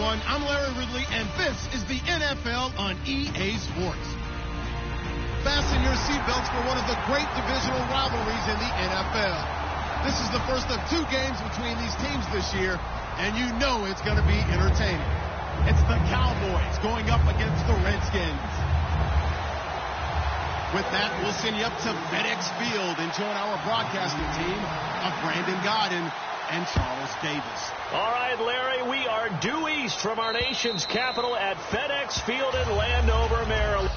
everyone. I'm Larry Ridley, and this is the NFL on EA Sports. Fasten your seatbelts for one of the great divisional rivalries in the NFL. This is the first of 2 games between these teams this year, and you know it's going to be entertaining. It's the Cowboys going up against the Redskins. With that, we'll send you up to FedEx Field and join our broadcasting team of Brandon Godden and Charles Davis. All right, Larry, we are due east from our nation's capital at FedEx Field in Landover, Maryland.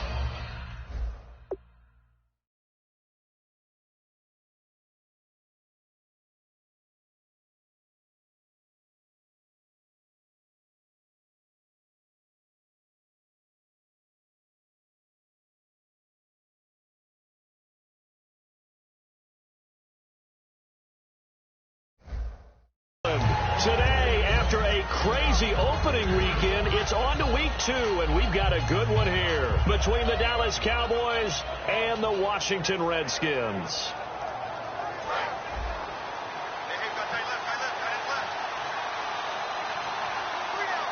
Today, after a crazy opening weekend, it's on to week 2, and we've got a good one here between the Dallas Cowboys and the Washington Redskins.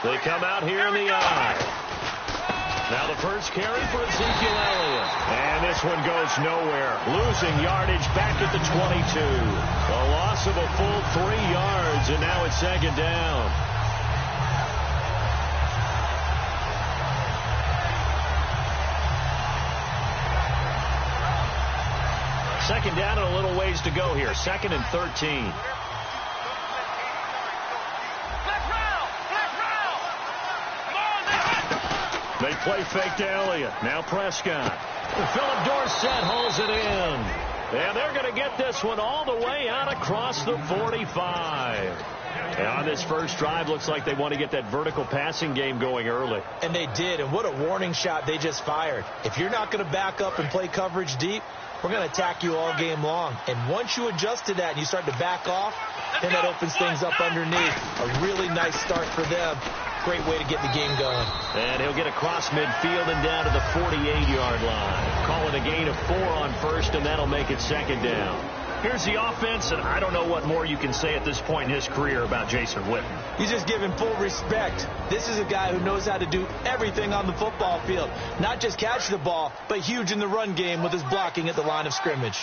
They come out here in the eye. Now the first carry for Ezekiel Elliott. And this one goes nowhere. Losing yardage back at the 22. A loss of a full 3 yards, and now it's second down. Second down and a little ways to go here. 2nd and 13. They play fake to Elliott. Now Prescott. Philip Dorsett holds it in. And they're going to get this one all the way out across the 45. And on this first drive, looks like they want to get that vertical passing game going early. And they did. And what a warning shot they just fired. If you're not going to back up and play coverage deep, we're going to attack you all game long. And once you adjust to that and you start to back off, then that opens things up underneath. A really nice start for them. Great way to get the game going. And he'll get across midfield and down to the 48-yard line. Call it a gain of 4 on first, and that'll make it second down. Here's the offense, and I don't know what more you can say at this point in his career about Jason Witten. You just give him full respect. This is a guy who knows how to do everything on the football field. Not just catch the ball, but huge in the run game with his blocking at the line of scrimmage.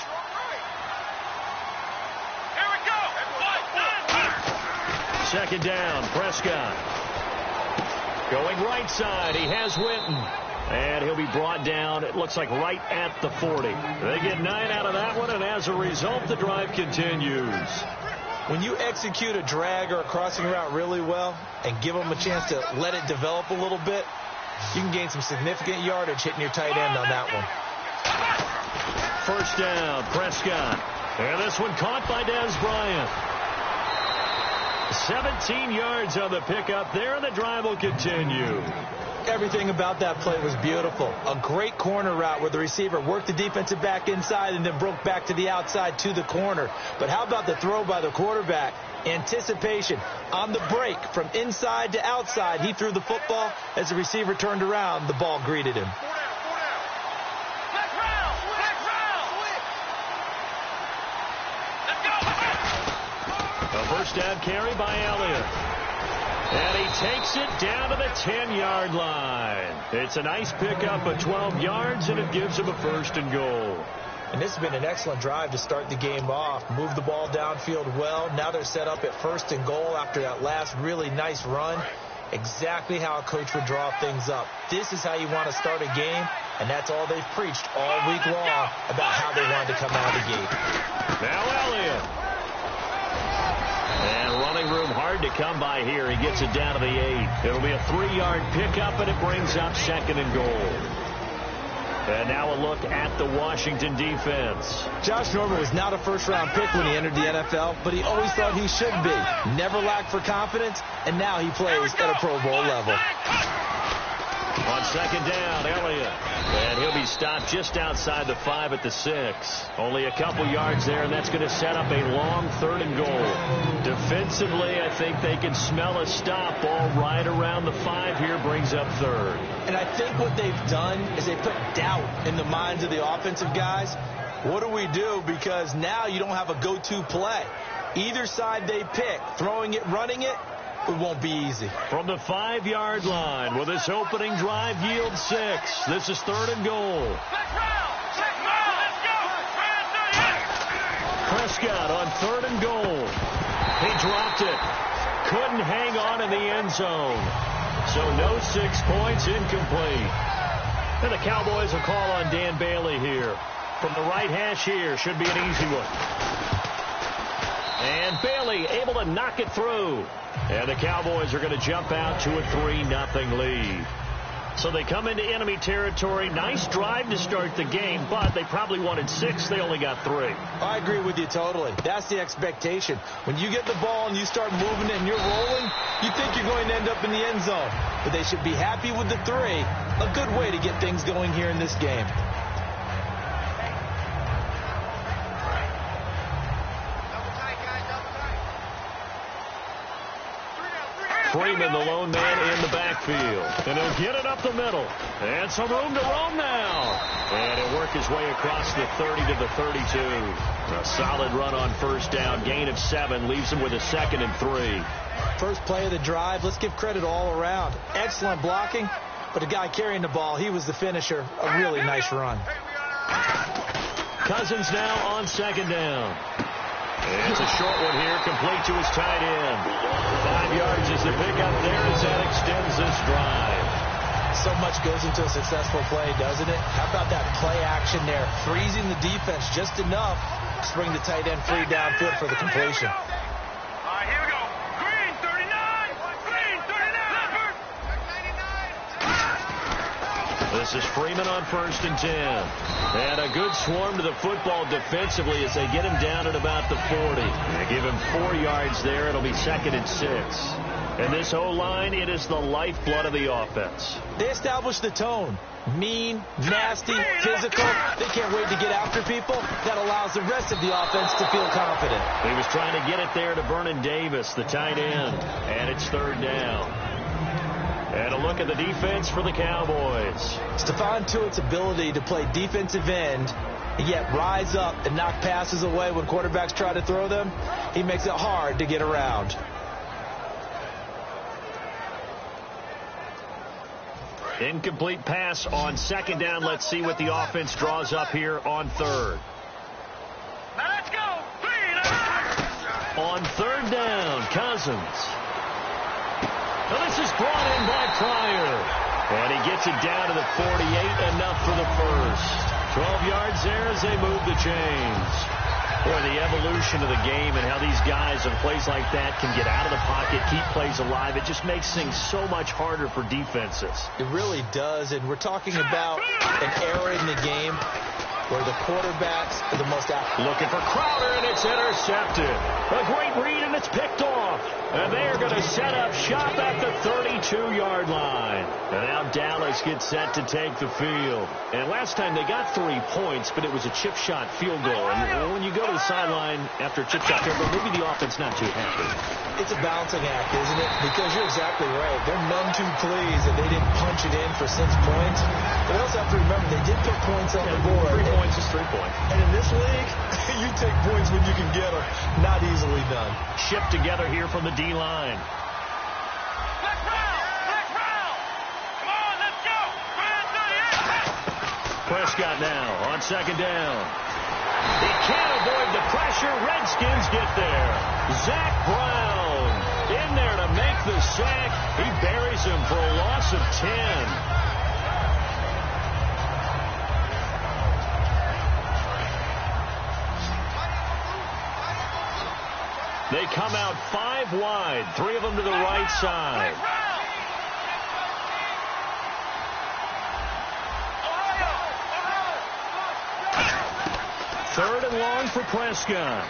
Here we go. Second down, Prescott. Going right side, he has Witten. And he'll be brought down, it looks like right at the 40. They get 9 out of that one, and as a result, the drive continues. When you execute a drag or a crossing route really well and give them a chance to let it develop a little bit, you can gain some significant yardage hitting your tight end on that one. First down, Prescott. And this one caught by Dez Bryant. 17 yards on the pickup there, and the drive will continue. Everything about that play was beautiful. A great corner route where the receiver worked the defensive back inside and then broke back to the outside to the corner. But how about the throw by the quarterback? Anticipation. On the break from inside to outside, he threw the football. As the receiver turned around, the ball greeted him. A first down carry by Elliott. And he takes it down to the 10-yard line. It's a nice pickup of 12 yards, and it gives him a 1st and goal. And this has been an excellent drive to start the game off. Move the ball downfield well. Now they're set up at 1st and goal after that last really nice run. Exactly how a coach would draw things up. This is how you want to start a game, and that's all they've preached all week long about how they wanted to come out of the gate. Now Elliott. And running room hard to come by here. He gets it down to the 8. It'll be a 3-yard pickup, and it brings up 2nd and goal. And now a look at the Washington defense. Josh Norman was not a first-round pick when he entered the NFL, but he always thought he should be. Never lacked for confidence, and now he plays at a Pro Bowl level. On second down, Elliott. And he'll be stopped just outside the 5 at the 6. Only a couple yards there, and that's going to set up a long 3rd and goal. Defensively, I think they can smell a stop. Ball right around the 5 here, brings up 3rd. And I think what they've done is they put doubt in the minds of the offensive guys. What do we do? Because now you don't have a go-to play. Either side they pick, throwing it, running it, It won't be easy. From the 5-yard line, will this opening drive yield 6? This is 3rd and goal. Prescott on 3rd and goal. He dropped it. Couldn't hang on in the end zone. So no 6 points, incomplete. And the Cowboys will call on Dan Bailey here. From the right hash here, should be an easy one. And Bailey able to knock it through. And the Cowboys are going to jump out to a 3-0 lead. So they come into enemy territory. Nice drive to start the game, but they probably wanted 6. They only got 3. I agree with you totally. That's the expectation. When you get the ball and you start moving it and you're rolling, you think you're going to end up in the end zone. But they should be happy with the 3. A good way to get things going here in this game. Freeman, the lone man in the backfield. And he'll get it up the middle. And some room to roam now. And he'll work his way across the 30 to the 32. A solid run on first down. Gain of 7 leaves him with a 2nd and 3. First play of the drive. Let's give credit all around. Excellent blocking. But the guy carrying the ball, he was the finisher. A really nice run. Cousins now on 2nd down. It's a short one here, complete to his tight end. 5 yards is the pickup there as that extends this drive. So much goes into a successful play, doesn't it? How about that play action there? Freezing the defense just enough to bring the tight end free downfield for the completion. All right, here we go. Green 39. Green 39. This is Freeman on 1st and 10. And a good swarm to the football defensively as they get him down at about the 40. They give him 4 yards there. It'll be 2nd and 6. And this O-line, it is the lifeblood of the offense. They establish the tone. Mean, nasty, physical. They can't wait to get after people. That allows the rest of the offense to feel confident. He was trying to get it there to Vernon Davis, the tight end. And it's 3rd down. And a look at the defense for the Cowboys. Stephon Tuitt's ability to play defensive end, yet rise up and knock passes away when quarterbacks try to throw them, he makes it hard to get around. Incomplete pass on 2nd down. Let's see what the offense draws up here on 3rd. Now let's go. On 3rd down, Cousins. Now this is brought in by Pryor. And he gets it down to the 48, enough for the first. 12 yards there as they move the chains. Boy, the evolution of the game and how these guys in plays like that can get out of the pocket, keep plays alive, it just makes things so much harder for defenses. It really does, and we're talking about an era in the game where the quarterbacks are the most active. Looking for Crowder, and it's intercepted. A great read, and it's picked off. And they are going to set up shop at the 32-yard line. And now Dallas gets set to take the field. And last time they got 3 points, but it was a chip shot field goal. And when you go to the sideline after a chip shot field goal, maybe the offense not too happy. It's a balancing act, isn't it? Because you're exactly right. They're none too pleased that they didn't punch it in for 6 points. But they also have to remember they did put points on the board. 3 points is 3 points. And in this league, you take points when you can get them. Not easily done. Shipped together here from the D-line. Let's round. Let's round. Come on, let's go. Prescott now on 2nd down. He can't avoid the pressure. Redskins get there. Zach Brown in there to make the sack. He buries him for a loss of 10. They come out 5 wide, 3 of them to the right side. 3rd and long for Prescott.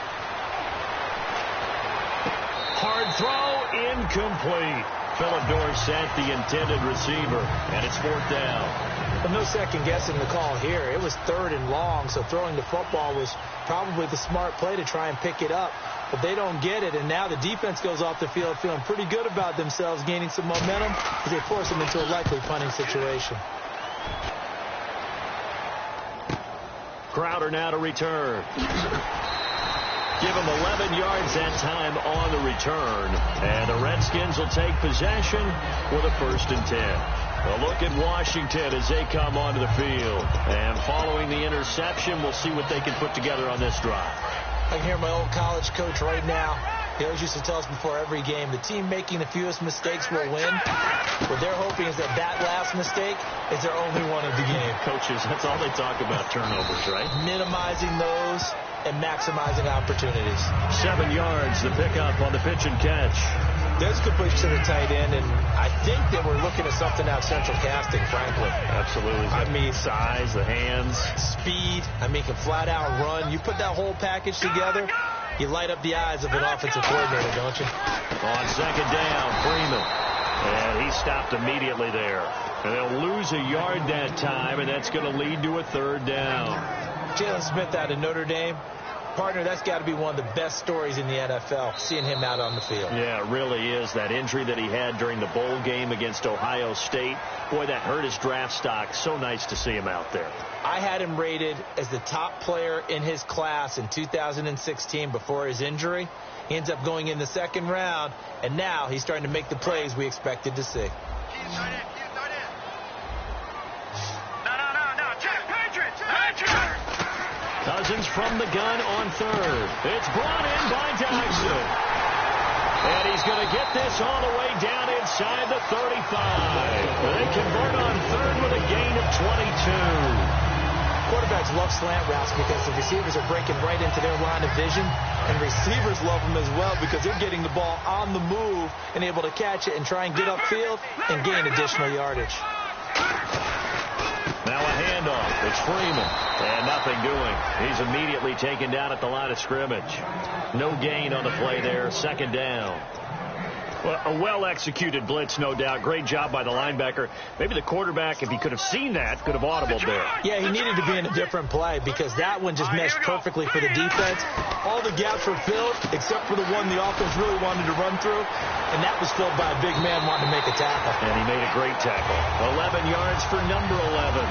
Hard throw, incomplete. Philip Dorsett, the intended receiver, and it's 4th down. But no second guessing the call here. It was 3rd and long, so throwing the football was probably the smart play to try and pick it up. But they don't get it, and now the defense goes off the field feeling pretty good about themselves, gaining some momentum as they force them into a likely punting situation. Crowder now to return. Give him 11 yards that time on the return. And the Redskins will take possession with a 1st and 10. A look at Washington as they come onto the field. And following the interception, we'll see what they can put together on this drive. I can hear my old college coach right now. He always used to tell us before every game, the team making the fewest mistakes will win. What they're hoping is that that last mistake is their only one of the game. Coaches, that's all they talk about, turnovers, right? Minimizing those and maximizing opportunities. 7 yards, the pickup on the pitch and catch. There's a good push to the tight end, and I think that we're looking at something out central casting, frankly. Absolutely. I mean, size, the hands. Speed. I mean, can flat out run. You put that whole package together, you light up the eyes of an offensive coordinator, don't you? On 2nd down, Freeman. And he stopped immediately there. And they'll lose a yard that time, and that's going to lead to a 3rd down. Jalen Smith out of Notre Dame. Partner, that's got to be one of the best stories in the NFL, seeing him out on the field. Yeah, it really is. That injury that he had during the bowl game against Ohio State, boy, that hurt his draft stock. So nice to see him out there. I had him rated as the top player in his class in 2016 before his injury. He ends up going in the 2nd round, and now he's starting to make the plays we expected to see. Cousins from the gun on 3rd. It's brought in by Jackson. And he's going to get this all the way down inside the 35. They convert on 3rd with a gain of 22. Quarterbacks love slant routes because the receivers are breaking right into their line of vision. And receivers love them as well because they're getting the ball on the move and able to catch it and try and get upfield and gain additional yardage. Now a handoff. It's Freeman. And nothing doing. He's immediately taken down at the line of scrimmage. No gain on the play there. 2nd down. Well, a well-executed blitz, no doubt. Great job by the linebacker. Maybe the quarterback, if he could have seen that, could have audibled there. Yeah, he needed to be in a different play because that one just meshed perfectly for the defense. All the gaps were filled except for the one the offense really wanted to run through, and that was filled by a big man wanting to make a tackle. And he made a great tackle. 11 yards for number 11.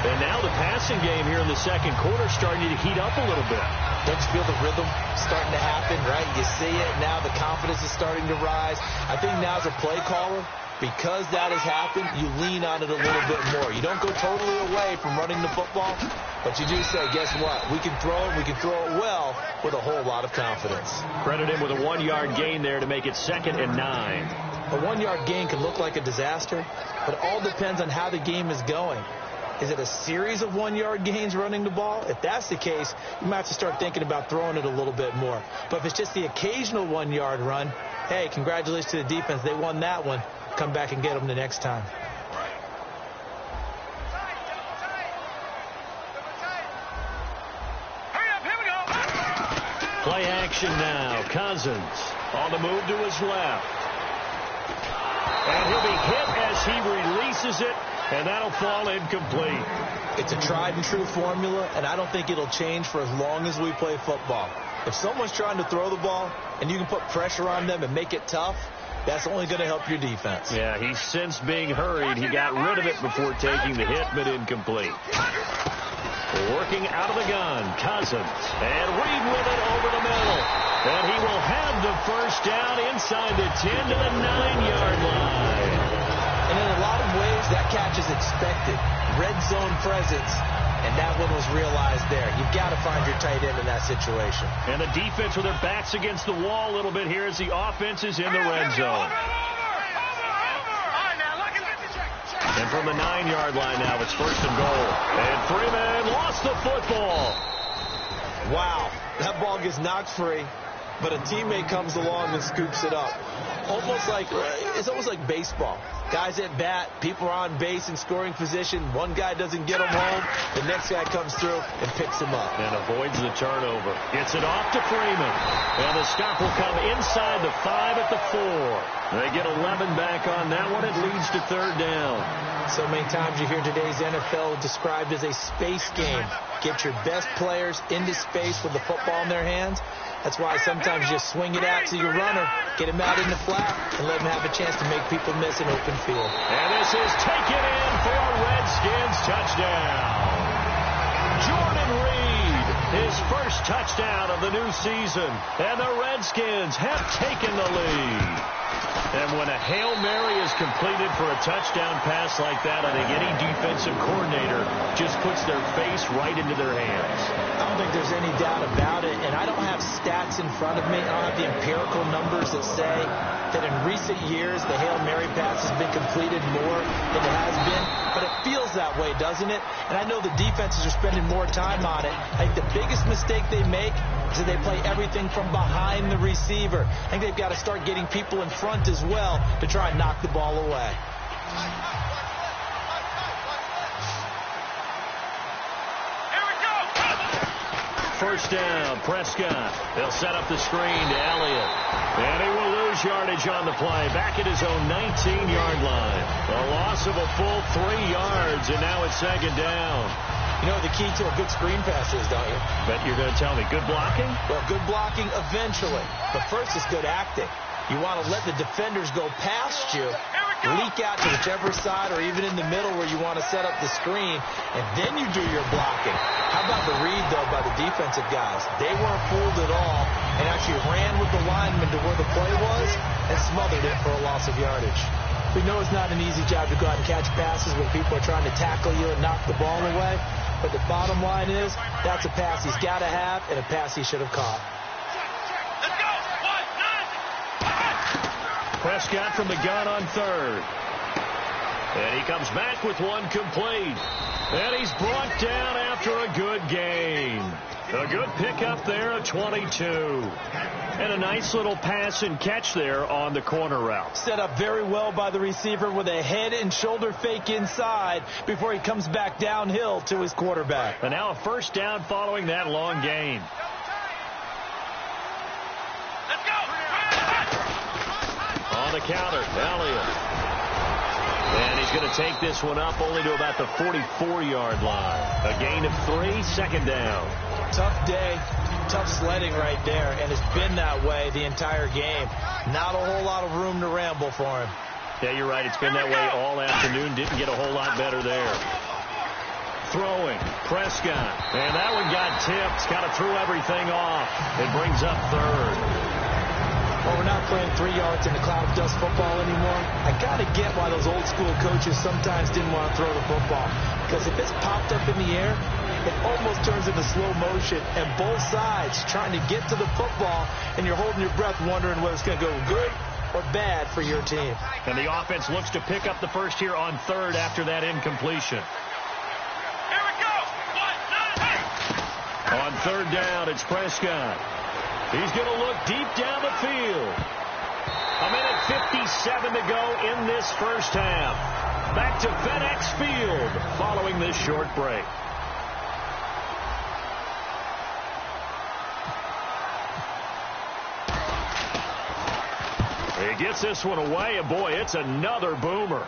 And now the passing game here in the 2nd quarter starting to heat up a little bit. Don't you feel the rhythm starting to happen, right? You see it now. The confidence is starting to rise. I think now as a play caller, because that has happened, you lean on it a little bit more. You don't go totally away from running the football, but you do say, guess what? We can throw it. We can throw it well with a whole lot of confidence. Credit him with a 1-yard gain there to make it 2nd and 9. A 1-yard gain can look like a disaster, but it all depends on how the game is going. Is it a series of 1-yard gains running the ball? If that's the case, you might have to start thinking about throwing it a little bit more. But if it's just the occasional 1-yard run, hey, congratulations to the defense. They won that one. Come back and get them the next time. Play action now. Cousins on the move to his left. And he'll be hit as he releases it. And that'll fall incomplete. It's a tried and true formula, and I don't think it'll change for as long as we play football. If someone's trying to throw the ball and you can put pressure on them and make it tough, that's only going to help your defense. Yeah, he's since being hurried. He got rid of it before taking the hit, but incomplete. Working out of the gun, Cousins. And Reed with it over the middle. And he will have the 1st down inside the 10 to the 9-yard line. And in a lot of ways, that catch is expected. Red zone presence, and that one was realized there. You've got to find your tight end in that situation. And the defense with their backs against the wall a little bit here as the offense is in the red zone. And from the 9-yard line now, it's 1st and goal. And Freeman lost the football. Wow, that ball gets knocked free, but a teammate comes along and scoops it up. It's almost like baseball. Guys at bat, people are on base in scoring position. One guy doesn't get him home. The next guy comes through and picks him up. And avoids the turnover. Gets it off to Freeman. And the stop will come inside the 5 at the 4. They get 11 back on that one. It leads to 3rd down. So many times you hear today's NFL described as a space game. Get your best players into space with the football in their hands. That's why sometimes you just swing it out to your runner, get him out in the flat, and let him have a chance to make people miss an open field. And this is taken in for a Redskins touchdown. Jordan Reed, his first first touchdown of the new season. And the Redskins have taken the lead. And when a Hail Mary is completed for a touchdown pass like that, I think any defensive coordinator just puts their face right into their hands. I don't think there's any doubt about it, and I don't have stats in front of me. I don't have the empirical numbers that say that in recent years the Hail Mary pass has been completed more than it has been, but it feels that way, doesn't it? And I know the defenses are spending more time on it. I think the biggest mistake they make is that they play everything from behind the receiver. I think they've got to start getting people in front as well to try and knock the ball away. First down, Prescott. They'll set up the screen to Elliott. And he will lose yardage on the play. Back at his own 19-yard line. A loss of a full 3 yards, and now it's second down. You know the key to a good screen pass is, don't you? But you're going to tell me, good blocking? Well, good blocking eventually. But first is good acting. You want to let the defenders go past you, leak out to whichever side or even in the middle where you want to set up the screen, and then you do your blocking. How about the read, though, by the defensive guys? They weren't fooled at all and actually ran with the lineman to where the play was and smothered it for a loss of yardage. We know it's not an easy job to go out and catch passes when people are trying to tackle you and knock the ball away, but the bottom line is that's a pass he's got to have and a pass he should have caught. Prescott from the gun on third. And he comes back with one complete. And he's brought down after a good gain. A good pickup there of 22. And a nice little pass and catch there on the corner route. Set up very well by the receiver with a head and shoulder fake inside before he comes back downhill to his quarterback. And now a first down following that long gain. On the counter, Elliott. And he's going to take this one up only to about the 44-yard line. A gain of 3, second down. Tough day, tough sledding right there, and it's been that way the entire game. Not a whole lot of room to ramble for him. Yeah, you're right. It's been that way all afternoon. Didn't get a whole lot better there. Throwing, Prescott. And that one got tipped. Kind of threw everything off. It brings up third. Well, we're not playing 3 yards in a cloud of dust football anymore. I got to get why those old school coaches sometimes didn't want to throw the football. Because if it's popped up in the air, it almost turns into slow motion. And both sides trying to get to the football, and you're holding your breath wondering whether it's going to go good or bad for your team. And the offense looks to pick up the first here on third after that incompletion. Here we go. 1, 9, 8. On third down, it's Prescott. He's going to look deep down the field. 1:57 to go in this first half. Back to FedEx Field following this short break. He gets this one away, and boy, it's another boomer.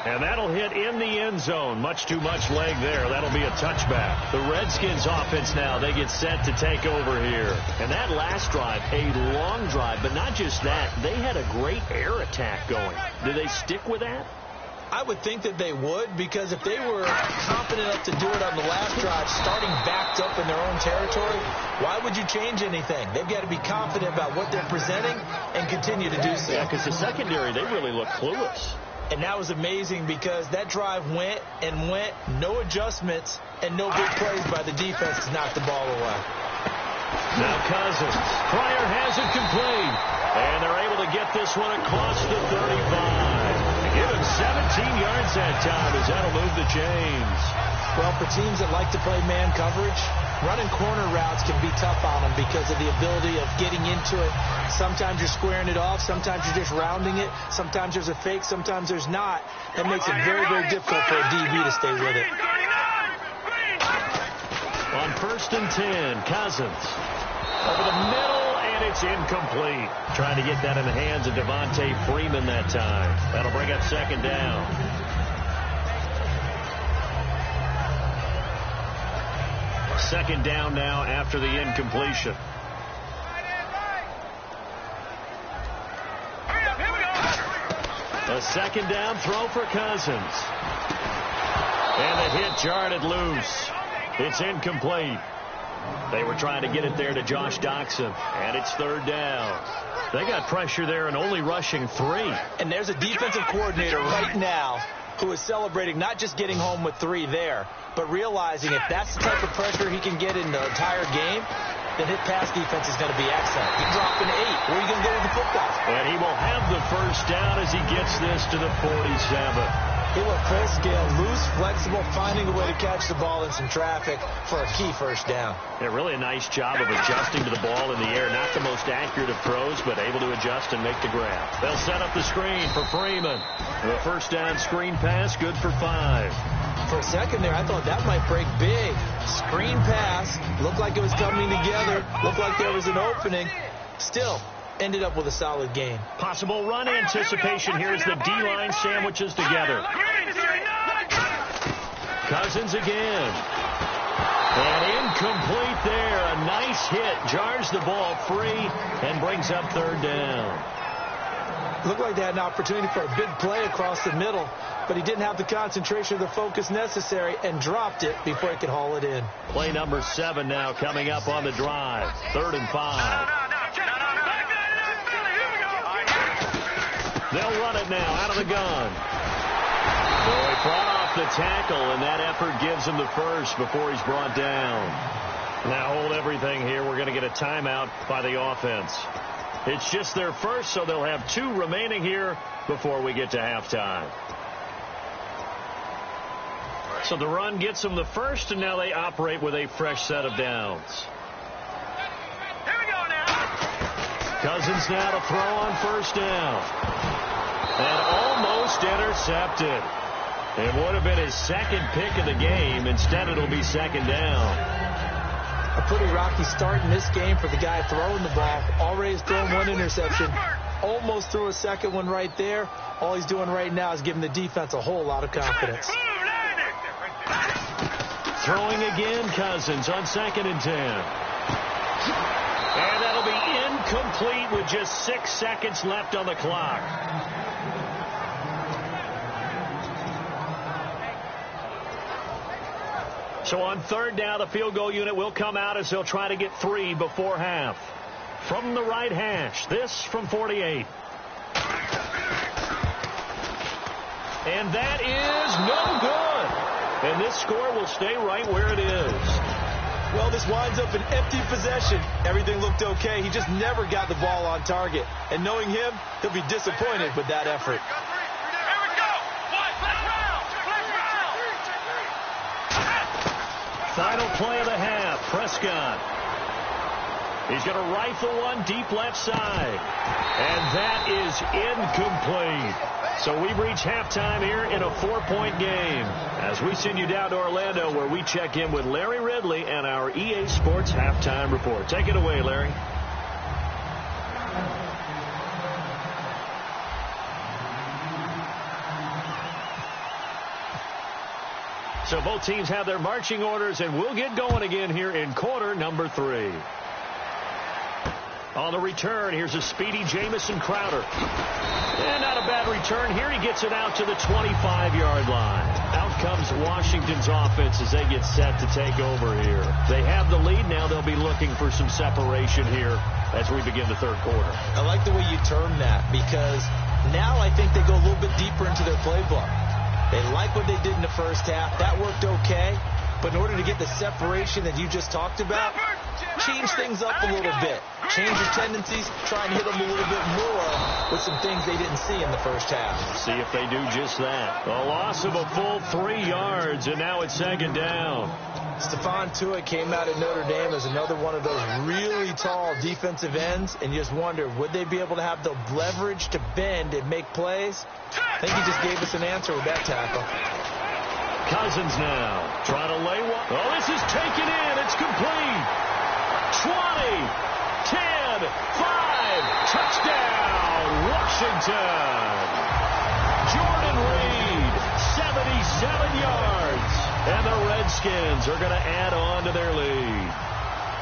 And that'll hit in the end zone. Much too much leg there. That'll be a touchback. The Redskins offense now, they get set to take over here. And that last drive, a long drive, but not just that. They had a great air attack going. Do they stick with that? I would think that they would, because if they were confident enough to do it on the last drive, starting backed up in their own territory, why would you change anything? They've got to be confident about what they're presenting and continue to do so. Yeah, because the secondary, they really look clueless. And that was amazing because that drive went and went, no adjustments, and no big plays by the defense to knock the ball away. Now Cousins. Pryor has it complete. And they're able to get this one across the 35. Give him 17 yards that time as that'll move the chains. Well, for teams that like to play man coverage, running corner routes can be tough on them because of the ability of getting into it. Sometimes you're squaring it off. Sometimes you're just rounding it. Sometimes there's a fake. Sometimes there's not. That makes it very, very difficult for a DB to stay with it. On 1st and 10, Cousins. Over the middle, and it's incomplete. Trying to get that in the hands of Devontae Freeman that time. That'll bring up second down. Second down now after the incompletion. A second down throw for Cousins. And the hit jarred it loose. It's incomplete. They were trying to get it there to Josh Doxson, and it's third down. They got pressure there and only rushing 3. And there's a defensive coordinator right now who is celebrating not just getting home with 3 there, but realizing if that's the type of pressure he can get in the entire game, then his pass defense is going to be excellent. He dropped an 8. Where are you going to go with the football? And he will have the first down as he gets this to the 47. He went full scale, loose, flexible, finding a way to catch the ball in some traffic for a key first down. Yeah, really a nice job of adjusting to the ball in the air. Not the most accurate of throws, but able to adjust and make the grab. They'll set up the screen for Freeman. The first down screen pass, good for 5. For a second there, I thought that might break big. Screen pass, looked like it was coming together, looked like there was an opening. Still, ended up with a solid game. Possible run anticipation here as the D-line sandwiches together. Cousins again. And incomplete there. A nice hit. Jars the ball free and brings up third down. Looked like they had an opportunity for a big play across the middle, but he didn't have the concentration or the focus necessary and dropped it before he could haul it in. Play number 7 now coming up on the drive. 3rd and 5. They'll run it now out of the gun. Well, he brought off the tackle, and that effort gives him the first before he's brought down. Now hold everything here. We're going to get a timeout by the offense. It's just their first, so they'll have 2 remaining here before we get to halftime. So the run gets them the first, and now they operate with a fresh set of downs. Here we go now. Cousins now to throw on first down. And almost intercepted. It would have been his second pick of the game. Instead, it'll be second down. A pretty rocky start in this game for the guy throwing the ball. Already has thrown 1 interception. Almost threw a second one right there. All he's doing right now is giving the defense a whole lot of confidence. Throwing again, Cousins on 2nd and 10. And that'll be incomplete with just 6 seconds left on the clock. So on 3rd down, the field goal unit will come out as they'll try to get 3 before half. From the right hash, this from 48. And that is no good. And this score will stay right where it is. Well, this winds up an empty possession. Everything looked okay. He just never got the ball on target. And knowing him, he'll be disappointed with that effort. Final play of the half. Prescott. He's going to rifle one deep left side. And that is incomplete. So we reach halftime here in a 4-point game as we send you down to Orlando where we check in with Larry Ridley and our EA Sports Halftime Report. Take it away, Larry. So both teams have their marching orders, and we'll get going again here in quarter number 3. On the return, here's a speedy Jamison Crowder. And not a bad return here. He gets it out to the 25-yard line. Out comes Washington's offense as they get set to take over here. They have the lead. Now they'll be looking for some separation here as we begin the 3rd quarter. I like the way you term that because now I think they go a little bit deeper into their playbook. They like what they did in the first half. That worked okay. But in order to get the separation that you just talked about, change things up a little bit. Change your tendencies. Try and hit them a little bit more with some things they didn't see in the first half. See if they do just that. A loss of a full 3 yards, and now it's 2nd down. Stephon Tuitt came out of Notre Dame as another one of those really tall defensive ends, and you just wonder, would they be able to have the leverage to bend and make plays? I think he just gave us an answer with that tackle. Cousins now trying to lay one. Oh, this is taken in. It's complete. 20, 10, 5. Touchdown, Washington. Jordan Reed, 77 yards. And the Redskins are going to add on to their lead.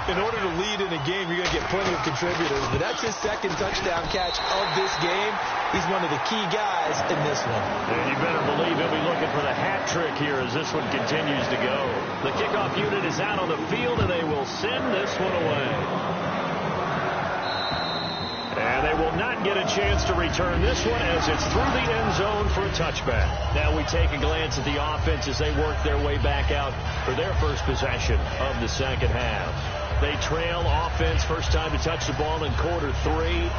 In order to lead in a game, you're going to get plenty of contributors. But that's his 2nd touchdown catch of this game. He's one of the key guys in this one. And you better believe he'll be looking for the hat trick here as this one continues to go. The kickoff unit is out on the field, and they will send this one away. And they will not get a chance to return this one as it's through the end zone for a touchback. Now we take a glance at the offense as they work their way back out for their first possession of the second half. They trail offense, first time to touch the ball in quarter 3,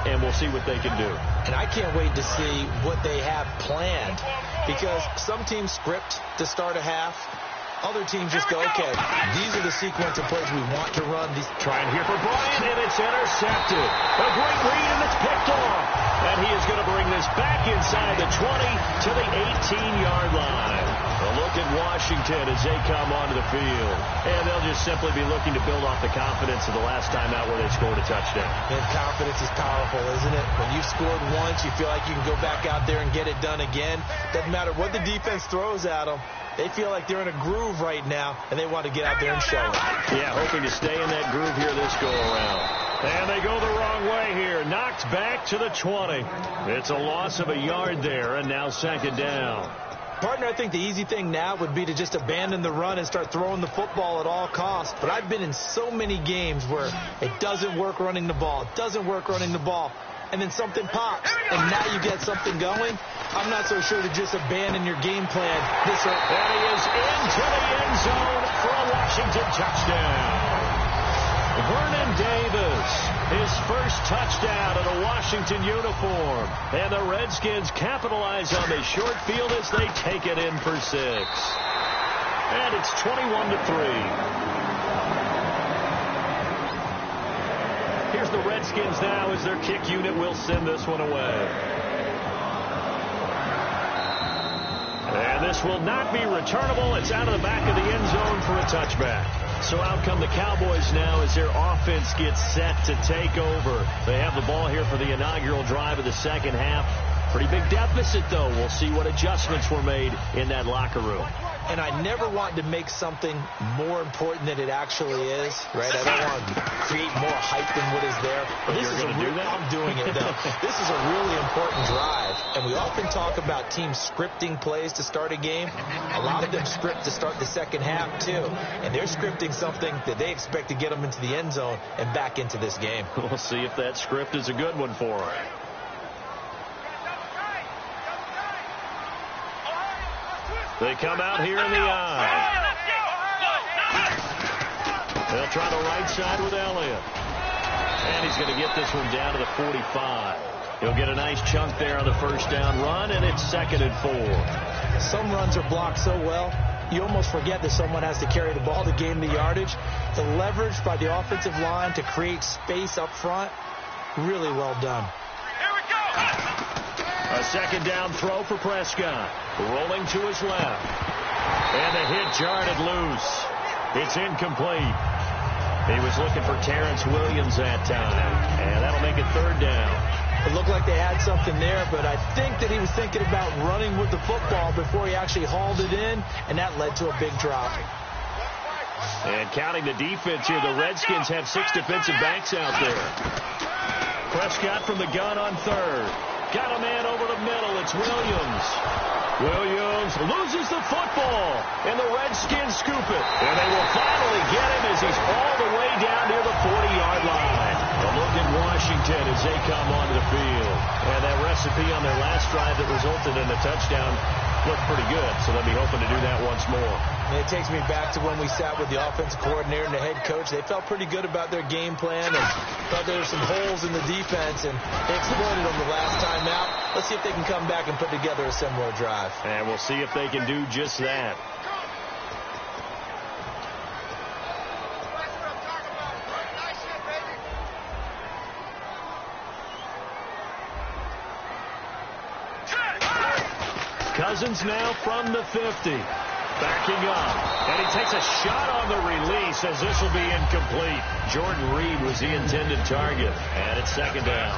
and we'll see what they can do. And I can't wait to see what they have planned, because some teams script to start a half. Other teams just go, okay, these are the sequence of plays we want to run. Trying here for Bryant, and it's intercepted. A great read, and it's picked off. And he is going to bring this back inside the 20 to the 18-yard line. A look at Washington as they come onto the field. And they'll just simply be looking to build off the confidence of the last time out where they scored a touchdown. And confidence is powerful, isn't it? When you've scored once, you feel like you can go back out there and get it done again. Doesn't matter what the defense throws at them. They feel like they're in a groove right now, and they want to get out there and show it. Yeah, hoping to stay in that groove here this go-around. And they go the wrong way here. Knocked back to the 20. It's a loss of a yard there, and now second down. Partner, I think the easy thing now would be to just abandon the run and start throwing the football at all costs. But I've been in so many games where it doesn't work running the ball. It doesn't work running the ball. And then something pops, and now you get something going. I'm not so sure to just abandon your game plan. And he is into the end zone for a Washington touchdown. Vernon Davis, his first touchdown in a Washington uniform. And the Redskins capitalize on the short field as they take it in for 6. And it's 21-3. Here's the Redskins now as their kick unit will send this one away. And this will not be returnable. It's out of the back of the end zone for a touchback. So out come the Cowboys now as their offense gets set to take over. They have the ball here for the inaugural drive of the second half. Pretty big deficit, though. We'll see what adjustments were made in that locker room. And I never want to make something more important than it actually is, right? I don't want to create more hype than what is there. But this is I'm doing it, though. This is a really important drive. And we often talk about teams scripting plays to start a game. A lot of them script to start the second half, too. And they're scripting something that they expect to get them into the end zone and back into this game. We'll see if that script is a good one for them. They come out here in the eye. They'll try the right side with Elliott. And he's going to get this one down to the 45. He'll get a nice chunk there on the first down run, and it's 2nd and 4. Some runs are blocked so well, you almost forget that someone has to carry the ball to gain the yardage. The leverage by the offensive line to create space up front, really well done. Here we go. A second down throw for Prescott. Rolling to his left. And the hit jarred it loose. It's incomplete. He was looking for Terrence Williams that time. And that'll make it 3rd down. It looked like they had something there, but I think that he was thinking about running with the football before he actually hauled it in, and that led to a big drop. And counting the defense here, the Redskins have 6 defensive backs out there. Prescott from the gun on 3rd. Got a man over the middle. It's Williams. Williams loses the football, and the Redskins scoop it. And they will finally get him as he's all the way down near the 40-yard line. A look at Washington as they come onto the field. And that recipe on their last drive that resulted in a touchdown looked pretty good, so they'll be hoping to do that once more. And it takes me back to when we sat with the offensive coordinator and the head coach. They felt pretty good about their game plan and thought there were some holes in the defense, and they exploited them the last time out. Let's see if they can come back and put together a similar drive. And we'll see if they can do just that. Cousins now from the 50. Backing up. And he takes a shot on the release as this will be incomplete. Jordan Reed was the intended target. And it's 2nd down.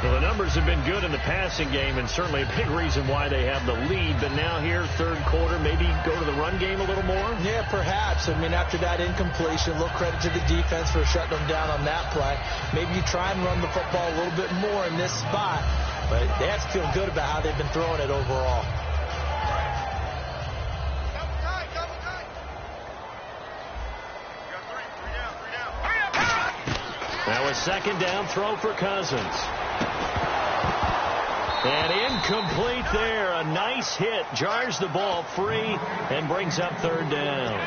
Well, the numbers have been good in the passing game, and certainly a big reason why they have the lead. But now here, 3rd quarter, maybe go to the run game a little more? Yeah, perhaps. I mean, after that incompletion, a little credit to the defense for shutting them down on that play. Maybe you try and run the football a little bit more in this spot. But they have to feel good about how they've been throwing it overall. Now a second down throw for Cousins. And incomplete there. A nice hit. Jars the ball free and brings up third down.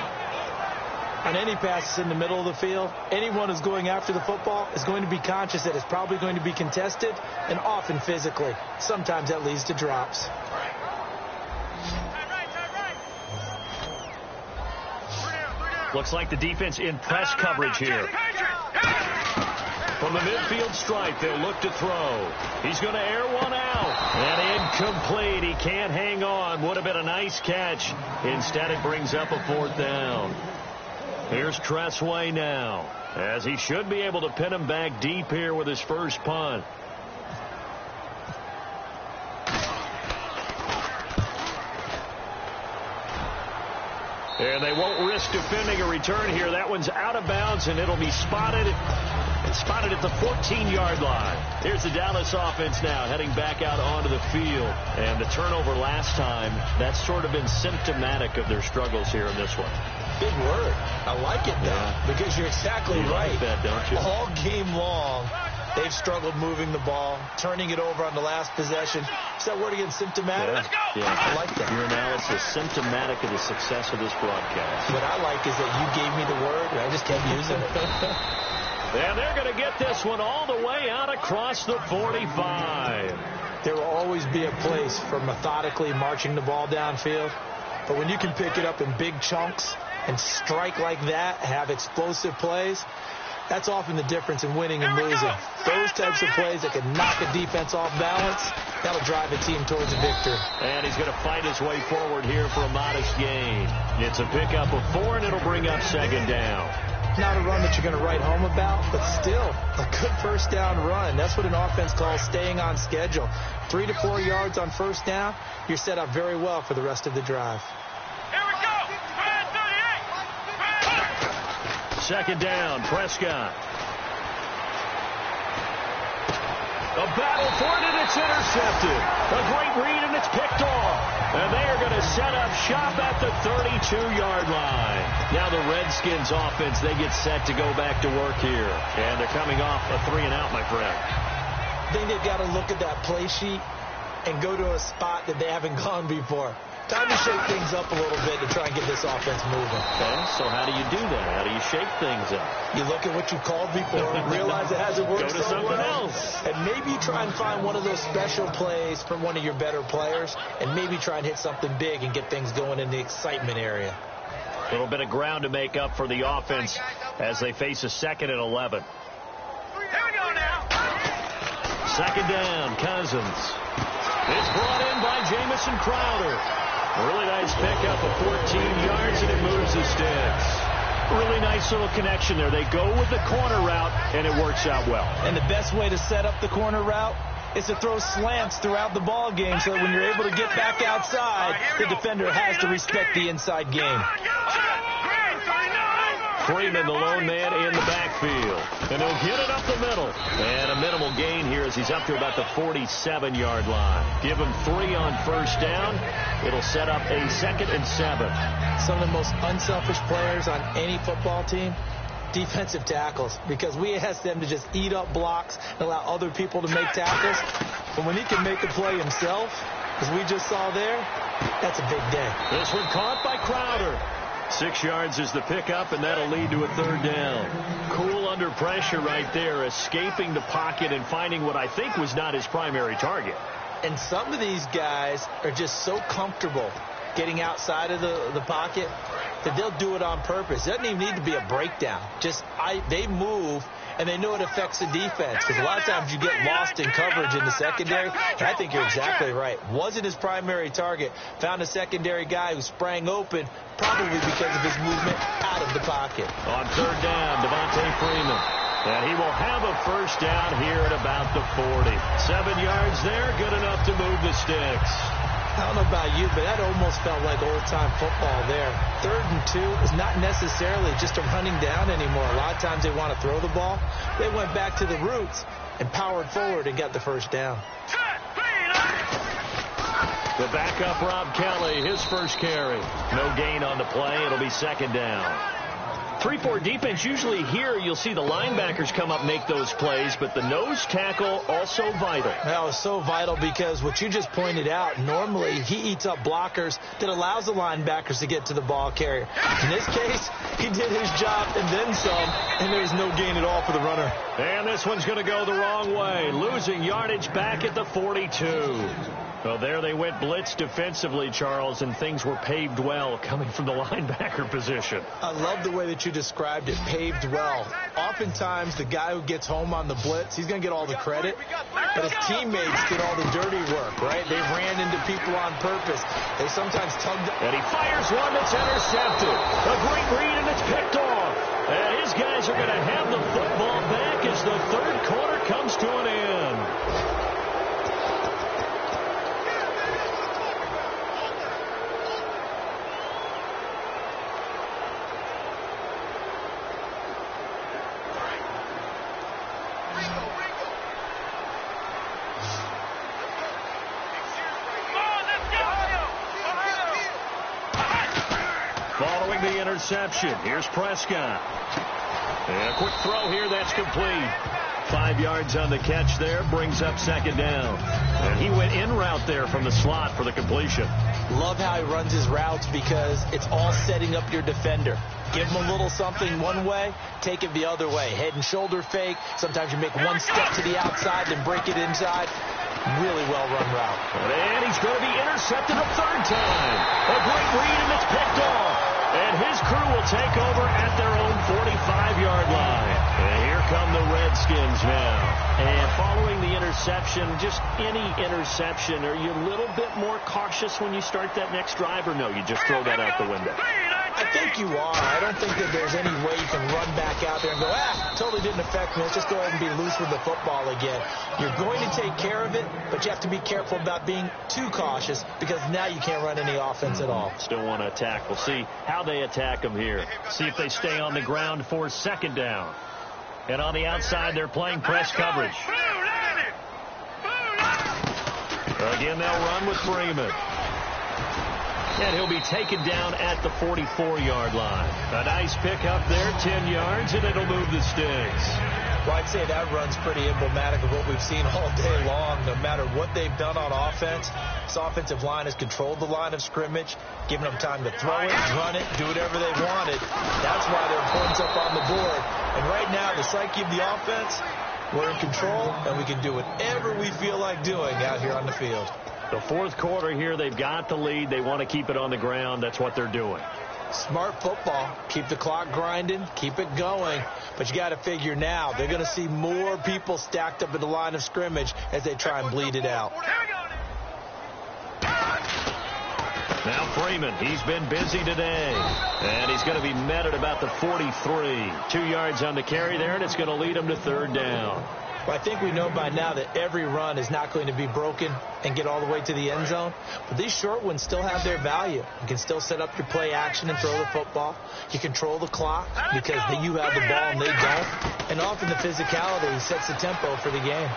On any passes in the middle of the field, anyone who's going after the football is going to be conscious that it's probably going to be contested, and often physically. Sometimes that leads to drops. Looks like the defense in press coverage here. From the midfield stripe, they'll look to throw. He's going to air one out. And incomplete. He can't hang on. Would have been a nice catch. Instead, it brings up a fourth down. Here's Tressway now, as he should be able to pin him back deep here with his first punt. And they won't risk defending a return here. That one's out of bounds, and it'll be spotted at the 14-yard line. Here's the Dallas offense now heading back out onto the field. And the turnover last time, that's sort of been symptomatic of their struggles here in this one. Big word. I like it, though, because you're exactly right. Like that, don't you? All game long, they've struggled moving the ball, turning it over on the last possession. Is that word again, symptomatic? Yeah. I like that. Your analysis symptomatic of the success of this broadcast. What I like is that you gave me the word, and I just kept using it. And they're going to get this one all the way out across the 45. There will always be a place for methodically marching the ball downfield. But when you can pick it up in big chunks and strike like that, have explosive plays, that's often the difference in winning and losing. Those types of plays that can knock a defense off balance, that'll drive a team towards a victory. And he's going to fight his way forward here for a modest gain. It's a pickup of 4, and it'll bring up second down. Not a run that you're going to write home about, but still a good first down run. That's what an offense calls staying on schedule. 3 to 4 yards on first down, you're set up very well for the rest of the drive. Here we go. 38. Second down, Prescott. A battle for it, and it's intercepted. A great read, and it's picked off. And they are going to set up shop at the 32-yard line. Now the Redskins offense, they get set to go back to work here. And they're coming off a 3-and-out, my friend. I think they've got to look at that play sheet and go to a spot that they haven't gone before. Time to shake things up a little bit to try and get this offense moving. Okay, so how do you do that? How do you shake things up? You look at what you called before, realize it hasn't worked Go to something else. and maybe try and find one of those special plays from one of your better players, and maybe try and hit something big and get things going in the excitement area. A little bit of ground to make up for the offense as they face a 2nd and 11. Here we go now. Second down, Cousins. It's brought in by Jamison Crowder. Really nice pickup of 14 yards, and it moves the sticks. Really nice little connection there. They go with the corner route, and it works out well. And the best way to set up the corner route is to throw slants throughout the ball game so that when you're able to get back outside, the defender has to respect the inside game. Freeman, the lone man in the backfield. And he'll get it up the middle. And a minimal gain here as he's up to about the 47-yard line. Give him 3 on first down. It'll set up a 2nd and 7. Some of the most unselfish players on any football team, defensive tackles, because we ask them to just eat up blocks and allow other people to make tackles. But when he can make a play himself, as we just saw there, that's a big day. This one caught by Crowder. 6 yards is the pickup, and that'll lead to a 3rd down. Cool under pressure right there, escaping the pocket and finding what I think was not his primary target. And some of these guys are just so comfortable getting outside of the pocket that they'll do it on purpose. It doesn't even need to be a breakdown. They move, and they know it affects the defense. Because a lot of times you get lost in coverage in the secondary. And I think you're exactly right. Wasn't his primary target. Found a secondary guy who sprang open, probably because of his movement out of the pocket. On 3rd down, Devontae Freeman. And he will have a first down here at about the 40. 7 yards there, good enough to move the sticks. I don't know about you, but that almost felt like old-time football there. 3rd and 2 is not necessarily just a running down anymore. A lot of times they want to throw the ball. They went back to the roots and powered forward and got the first down. The backup, Rob Kelly, his first carry. No gain on the play. It'll be 2nd down. 3-4 defense, usually here you'll see the linebackers come up and make those plays, but the nose tackle also vital. That was so vital because what you just pointed out, normally he eats up blockers that allows the linebackers to get to the ball carrier. In this case, he did his job and then some, and there was no gain at all for the runner. And this one's going to go the wrong way, losing yardage back at the 42. Well, there they went blitz defensively, Charles, and things were paved well coming from the linebacker position. I love the way that you described it, paved well. Oftentimes, the guy who gets home on the blitz, he's going to get all the credit, but his teammates did all the dirty work, right? They ran into people on purpose. They sometimes tugged. And he fires one that's intercepted. A great read, and it's picked off. And his guys are going to have the football back as the third quarter comes to an end. Following the interception, here's Prescott. And a quick throw here, that's complete. 5 yards on the catch there, brings up second down. And he went in route there from the slot for the completion. Love how he runs his routes because it's all setting up your defender. Give him a little something one way, take it the other way. Head and shoulder fake. Sometimes you make one step to the outside, then break it inside. Really well-run route. And he's going to be intercepted a third time. A great read, and it's picked off. And his crew will take over at their own 45-yard line. And here come the Redskins now. And following the interception, just any interception, are you a little bit more cautious when you start that next drive, or no, you just throw that out the window? I think you are. I don't think that there's any way you can run back out there and go, totally didn't affect me. Let's just go ahead and be loose with the football again. You're going to take care of it, but you have to be careful about being too cautious because now you can't run any offense at all. Still want to attack. We'll see how they attack them here. See if they stay on the ground for second down. And on the outside, they're playing press coverage. Again, they'll run with Freeman. And he'll be taken down at the 44-yard line. A nice pick up there, 10 yards, and it'll move the sticks. Well, I'd say that run's pretty emblematic of what we've seen all day long. No matter what they've done on offense, this offensive line has controlled the line of scrimmage, giving them time to throw it, run it, do whatever they wanted. That's why their points up on the board. And right now, the psyche of the offense, we're in control, and we can do whatever we feel like doing out here on the field. The fourth quarter here, they've got the lead. They want to keep it on the ground. That's what they're doing. Smart football. Keep the clock grinding. Keep it going. But you got to figure now, they're going to see more people stacked up at the line of scrimmage as they try and bleed it out. Now Freeman, he's been busy today. And he's going to be met at about the 43. 2 yards on the carry there, and it's going to lead him to third down. Well, I think we know by now that every run is not going to be broken and get all the way to the end zone. But these short ones still have their value. You can still set up your play action and throw the football. You control the clock because you have the ball and they don't. And often the physicality sets the tempo for the game.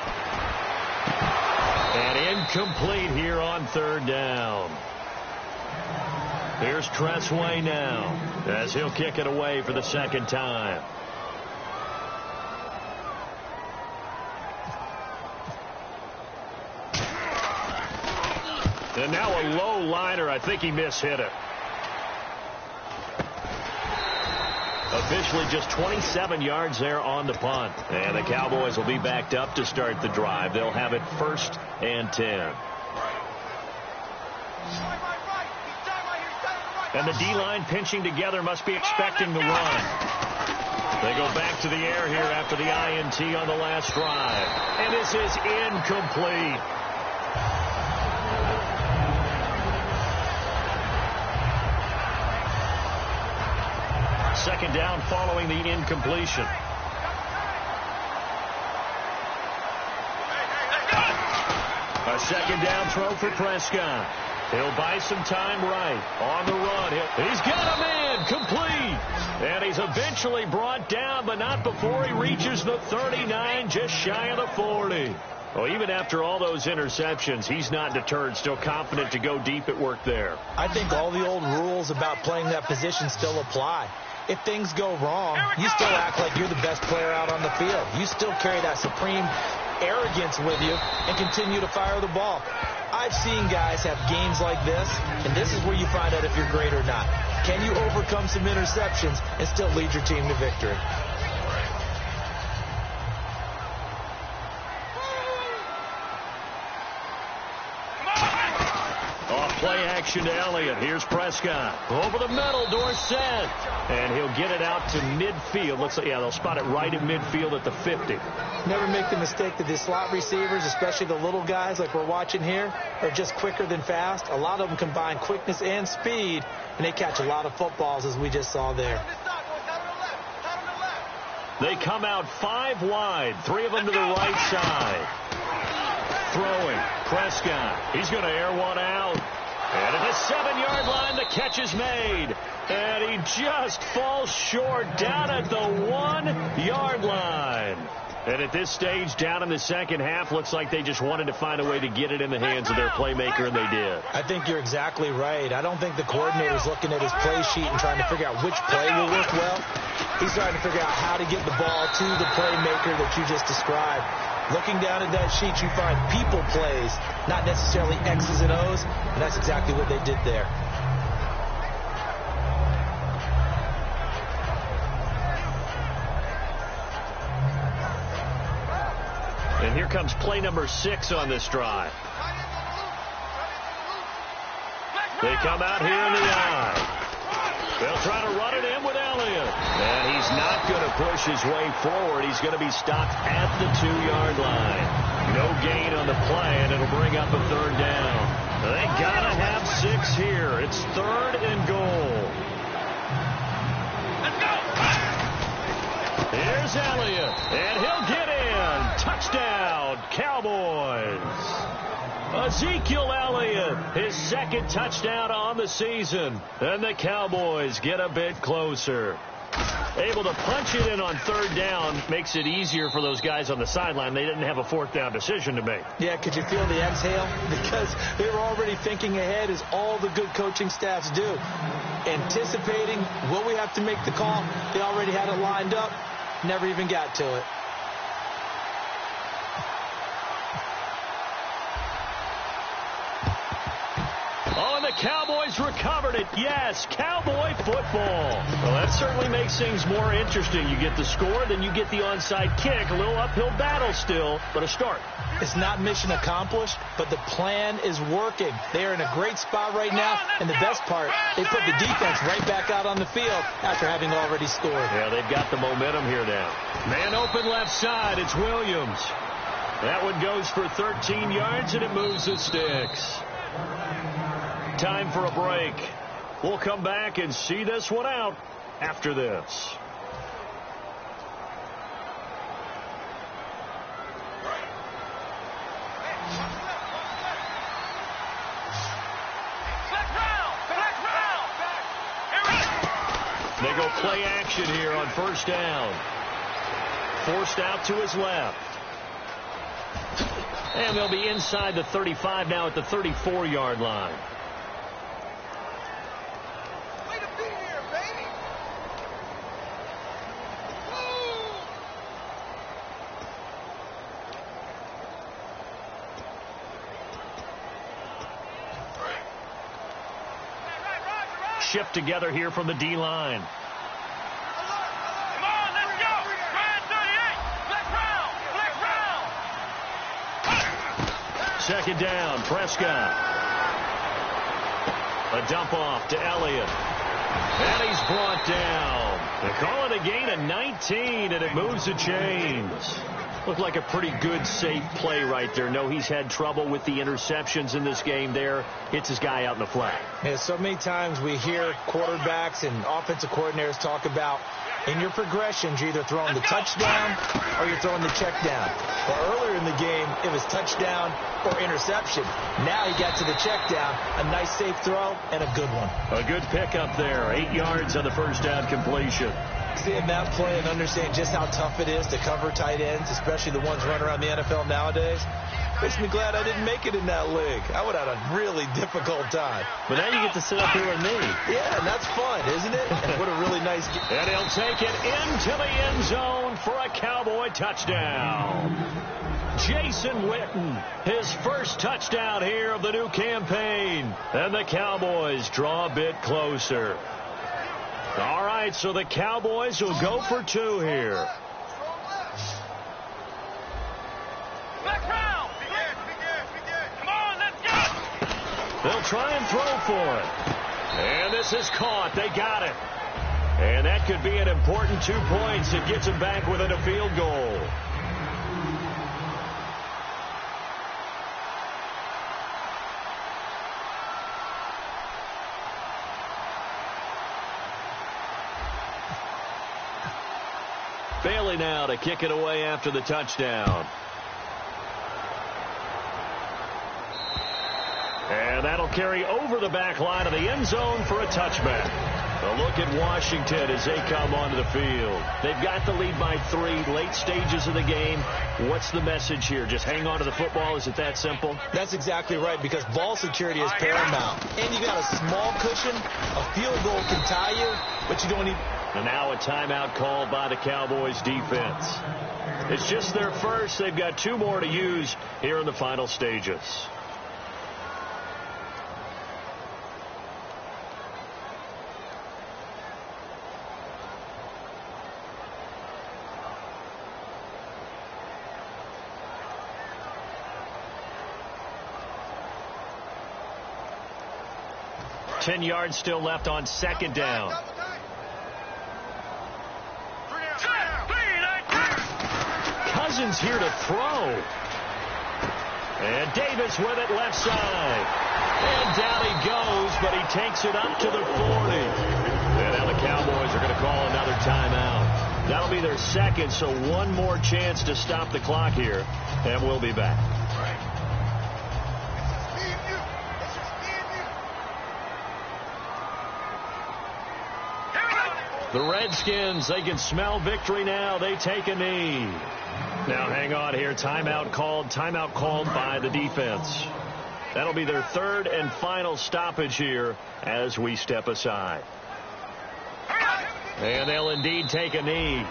And incomplete here on third down. Here's Tressway now as he'll kick it away for the second time. And now a low liner. I think he mishit it. Officially just 27 yards there on the punt. And the Cowboys will be backed up to start the drive. They'll have it 1st and 10. And the D-line pinching together, must be expecting the run. They go back to the air here after the INT on the last drive. And this is incomplete. Second down following the incompletion. A second down throw for Prescott. He'll buy some time right. On the run. He's got him in. Complete. And he's eventually brought down, but not before he reaches the 39, just shy of the 40. Well, even after all those interceptions, he's not deterred, still confident to go deep at work there. I think all the old rules about playing that position still apply. if things go wrong, you still act like you're the best player out on the field. You still carry that supreme arrogance with you and continue to fire the ball. I've seen guys have games like this, and this is where you find out if you're great or not. Can you overcome some interceptions and still lead your team to victory? Play action to Elliott. Here's Prescott. Over the middle, Dorsett. And he'll get it out to midfield. Looks like, yeah, they'll spot it right in midfield at the 50. Never make the mistake that the slot receivers, especially the little guys like we're watching here, are just quicker than fast. A lot of them combine quickness and speed, and they catch a lot of footballs, as we just saw there. They come out 5 wide. 3 of them to the right side. Throwing. Prescott. He's going to air one out. And at the 7-yard line, the catch is made. And he just falls short down at the 1-yard line. And at this stage, down in the second half, looks like they just wanted to find a way to get it in the hands of their playmaker, and they did. I think you're exactly right. I don't think the coordinator's looking at his play sheet and trying to figure out which play will work well. He's trying to figure out how to get the ball to the playmaker that you just described. Looking down at that sheet, you find people plays, not necessarily X's and O's, and that's exactly what they did there. And here comes play number 6 on this drive. They come out here in the eye. They'll try to run it in with Elliott. And he's not going to push his way forward. He's going to be stopped at the 2-yard line. No gain on the play, and it'll bring up a 3rd down. They got to have 6 here. It's 3rd and goal. Let's go. Here's Elliott, and he'll get in. Touchdown, Cowboys. Ezekiel Elliott, his 2nd touchdown on the season. And the Cowboys get a bit closer. Able to punch it in on 3rd down makes it easier for those guys on the sideline. They didn't have a 4th down decision to make. Yeah, could you feel the exhale? Because they were already thinking ahead, as all the good coaching staffs do. Anticipating what we have to make the call. They already had it lined up. Never even got to it. Oh, and the Cowboys recovered it. Yes, Cowboy football. Well, that certainly makes things more interesting. You get the score, then you get the onside kick. A little uphill battle still, but a start. It's not mission accomplished, but the plan is working. They are in a great spot right now, and the best part, they put the defense right back out on the field after having already scored. Yeah, they've got the momentum here now. Man open left side, it's Williams. That one goes for 13 yards, and it moves the sticks. Time for a break. We'll come back and see this one out after this. They go play action here on 1st down. Forced out to his left. And they'll be inside the 35 now at the 34-yard line. Way to be here, baby. Shift together here from the D-line. Come on, let's go. Ryan 38. Flex round. Flex round. 2nd down, Prescott. A dump off to Elliott. And he's brought down. They call it a gain of 19, and it moves the chains. Looked like a pretty good, safe play right there. No, he's had trouble with the interceptions in this game there. Hits his guy out in the flat. Yeah, so many times we hear quarterbacks and offensive coordinators talk about in your progressions, you're either throwing the touchdown or you're throwing the check down. Well, earlier in the game, it was touchdown or interception. Now he got to the check down. A nice, safe throw and a good one. A good pickup there. 8 yards on the 1st down completion. Seeing that play and understand just how tough it is to cover tight ends, especially the ones running around the NFL nowadays, Makes me glad I didn't make it in that league. I would have had a really difficult time. But now you get to sit up here with me. Yeah, and that's fun, isn't it? What a really nice game. And he'll take it into the end zone for a Cowboy touchdown. Jason Witten, his first touchdown here of the new campaign. And the Cowboys draw a bit closer. All right, so the Cowboys will go for 2 here. Come on, let's go. They'll try and throw for it. And this is caught. They got it. And that could be an important 2 points. It gets them back within a field goal. Bailey now to kick it away after the touchdown. And that'll carry over the back line of the end zone for a touchback. A look at Washington as they come onto the field. They've got the lead by 3, late stages of the game. What's the message here? Just hang on to the football? Is it that simple? That's exactly right, because ball security is paramount. And you got a small cushion. A field goal can tie you, but you don't need... And now a timeout called by the Cowboys defense. It's just their first. They've got 2 more to use here in the final stages. Ten yards still left on second down. Cousins here to throw. And Davis with it left side. And down he goes, but he takes it up to the 40. And now the Cowboys are going to call another timeout. That'll be their second, so 1 more chance to stop the clock here. And we'll be back. The Redskins, they can smell victory now. They take a knee. Now hang on here. Timeout called by the defense. That'll be their 3rd and final stoppage here as we step aside. And they'll indeed take a knee.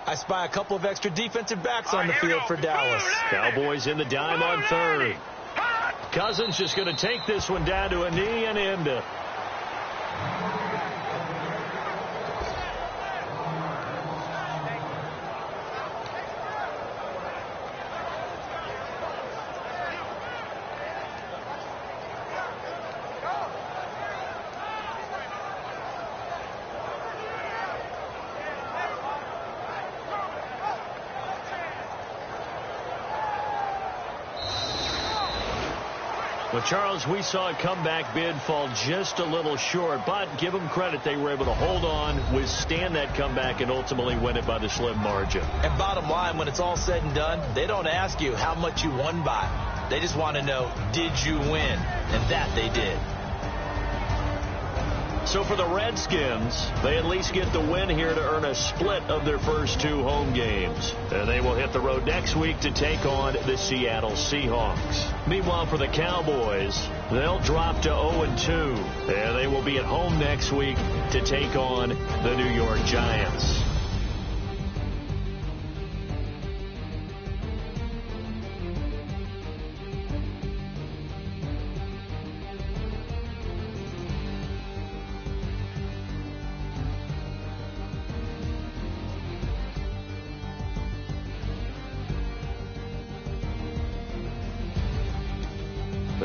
I spy a couple of extra defensive backs on the field for Dallas. Cowboys in the dime on 3rd. Cousins just going to take this one down to a knee and end it. Well, Charles, we saw a comeback bid fall just a little short, but give them credit. They were able to hold on, withstand that comeback, and ultimately win it by the slim margin. And bottom line, when it's all said and done, they don't ask you how much you won by. They just want to know, did you win? And that they did. So for the Redskins, they at least get the win here to earn a split of their first 2 home games. And they will hit the road next week to take on the Seattle Seahawks. Meanwhile, for the Cowboys, they'll drop to 0-2. And they will be at home next week to take on the New York Giants.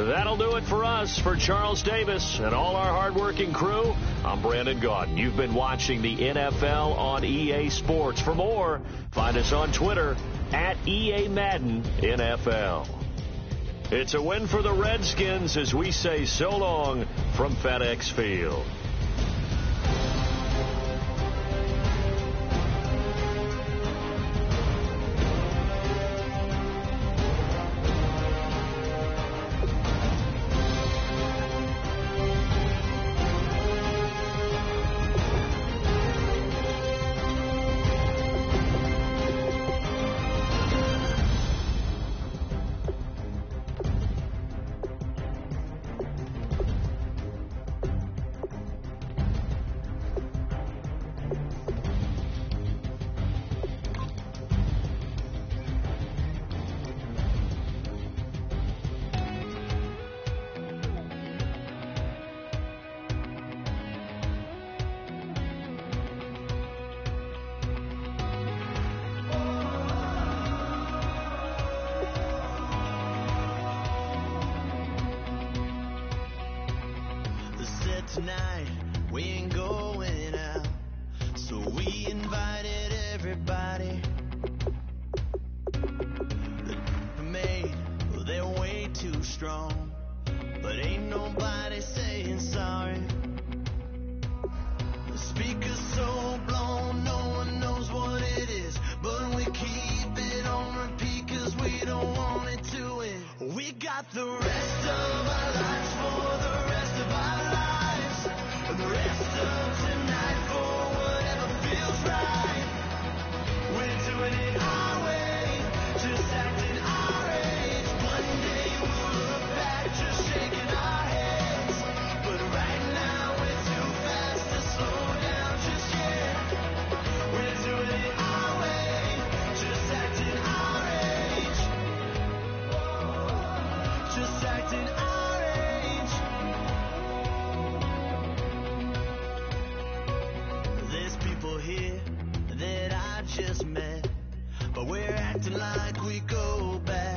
That'll do it for us. For Charles Davis and all our hardworking crew, I'm Brandon Gaudin. You've been watching the NFL on EA Sports. For more, find us on Twitter at EA Madden NFL. It's a win for the Redskins as we say so long from FedEx Field. Tonight we ain't going out, so we invited everybody. The made, well, they're way too strong, but ain't nobody saying sorry. The speaker's so blown, no one knows what it is, but we keep it on repeat 'cause we don't want it to end. We got the rest of our lives for the rest of our lives. The rest of tonight for whatever feels right. We're doing it our way, just acting our age. One day we'll look back just shaking our heads. But right now we're too fast to slow down just yet. We're doing it our way, just acting our age. Just acting our age. Here that I just met, but we're acting like we go back.